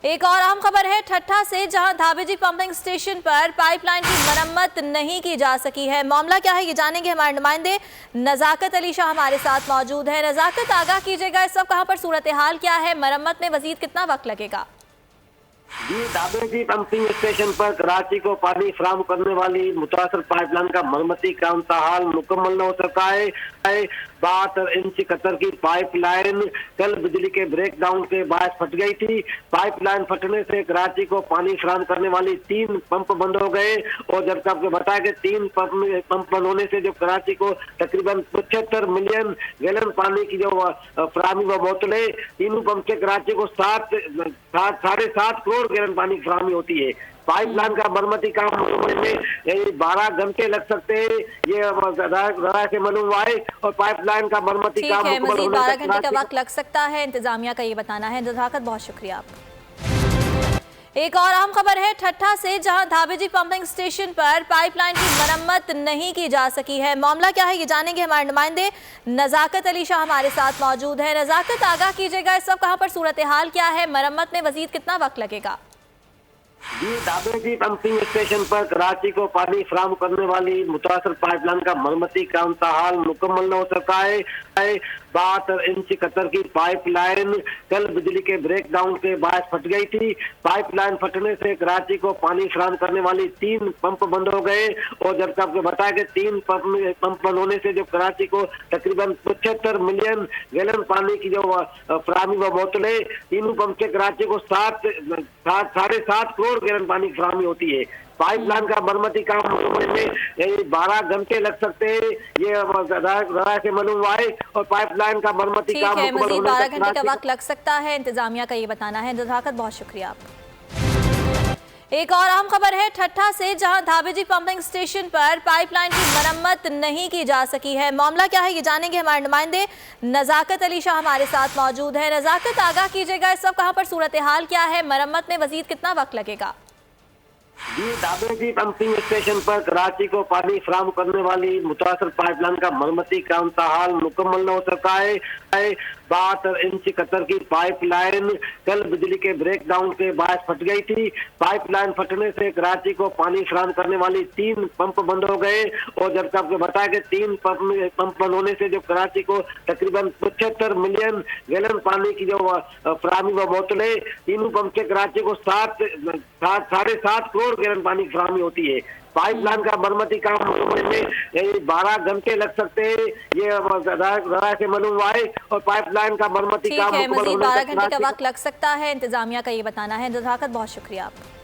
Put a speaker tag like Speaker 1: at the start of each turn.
Speaker 1: एक और अहम खबर है ठट्ठा से, जहां धाबेजी पंपिंग स्टेशन पर पाइपलाइन की मरम्मत नहीं की जा सकी है। मामला क्या है ये जानेंगे, हमारे नुमाइंदे नजाकत अली शाह हमारे साथ मौजूद है। नजाकत, आगाह कीजिएगा, इस वक्त कहां पर सूरत हाल क्या है, मरम्मत में मजीद कितना वक्त लगेगा?
Speaker 2: जी, धाबेजी पंपिंग स्टेशन पर कराची को पानी फराहम करने वाली मुतासर पाइपलाइन का मरम्मती काम ताहाल मुकम्मल न हो सका है। 72 इंच कतर की पाइपलाइन कल बिजली के ब्रेकडाउन के बाद फट गई थी। पाइपलाइन फटने से कराची को पानी फराहम करने वाली 3 पंप बंद हो गए और जब आपको बताया कि 3 पंप बंद होने से जो कराची को तकरीबन 75 मिलियन गैलन पानी की जो फराहमी व बोतलें, तीनों पंप से कराची को 7.5 करोड़ गैलन पानी की फराहमी होती है। पाइपलाइन का मरम्मती काम मुकम्मल में 12 घंटे लग सकते हैं, ये जरा से मालूम हुआ है। और पाइपलाइन का मरम्मती काम मुकम्मल होने
Speaker 1: 12 घंटे का वक्त लग सकता है, इंतजामिया का ये बताना है। नजाकत, बहुत शुक्रिया आपका। एक और अहम खबर है ठट्ठा से, जहां धाबेजी पंपिंग स्टेशन पर पाइपलाइन की मरम्मत नहीं की जा सकी है। मामला क्या है ये जानेंगे, हमारे नुमाइंदे नजाकत अली शाह हमारे साथ मौजूद है। नजाकत, आगाह कीजिएगा, इस वक्त कहां पर सूरत हाल क्या है, मरम्मत में मजीद कितना वक्त लगेगा?
Speaker 2: जी, धाबेजी पंपिंग स्टेशन पर कराची को पानी फराहम करने वाली मुतासर पाइपलाइन का मरम्मती काम ताहाल मुकम्मल न हो सका है। 72 इंच कतर की पाइपलाइन कल बिजली के ब्रेकडाउन के बाद फट गई थी। पाइपलाइन फटने से कराची को पानी फराहम करने वाली 3 पंप बंद हो गए और जब आपको बताया कि 3 पंप बंद होने से जो कराची को तकरीबन 75 मिलियन गैलन पानी की जो फराहमी व बोतलें, तीनों पंप से कराची को 7.5 करोड़ गैलन पानी की फराहमी होती है। पाइपलाइन का मरम्मती काम मुकम्मल में 12 घंटे लग सकते हैं, ये जरा से मालूम हुआ है। और पाइपलाइन का मरम्मती काम मुकम्मल होने
Speaker 1: 12 घंटे का वक्त लग सकता है, इंतजामिया का ये बताना है। नजाकत, बहुत शुक्रिया आपका। एक और अहम खबर है ठट्ठा से, जहां धाबेजी पंपिंग स्टेशन पर पाइपलाइन की मरम्मत नहीं की जा सकी है। मामला क्या है ये जानेंगे, हमारे नुमाइंदे नजाकत अली शाह हमारे साथ मौजूद है। नजाकत, आगाह कीजिएगा, इस वक्त कहां पर सूरत हाल क्या है, मरम्मत में मजीद कितना वक्त लगेगा?
Speaker 2: जी, धाबेजी पंपिंग स्टेशन पर कराची को पानी फराहम करने वाली मुतासर पाइपलाइन का मरम्मती काम ताहाल मुकम्मल न हो सका है। 72 इंच कतर की पाइपलाइन कल बिजली के ब्रेकडाउन के बाद फट गई थी। पाइपलाइन फटने से कराची को पानी फराहम करने वाली 3 पंप बंद हो गए और जब आपको बताया कि 3 पंप बंद होने से जो कराची को तकरीबन 75 मिलियन गैलन पानी की जो फराहमी व बोतलें, तीनों पंप से कराची को 7.5 करोड़ गैलन पानी की फराहमी होती है। पाइपलाइन का मरम्मती काम मुकम्मल में 12 घंटे लग सकते हैं, ये जरा से मालूम हुआ है। और पाइपलाइन का मरम्मती काम मुकम्मल होने
Speaker 1: 12 घंटे का वक्त लग सकता है, इंतजामिया का ये बताना है। नजाकत, बहुत शुक्रिया आपका।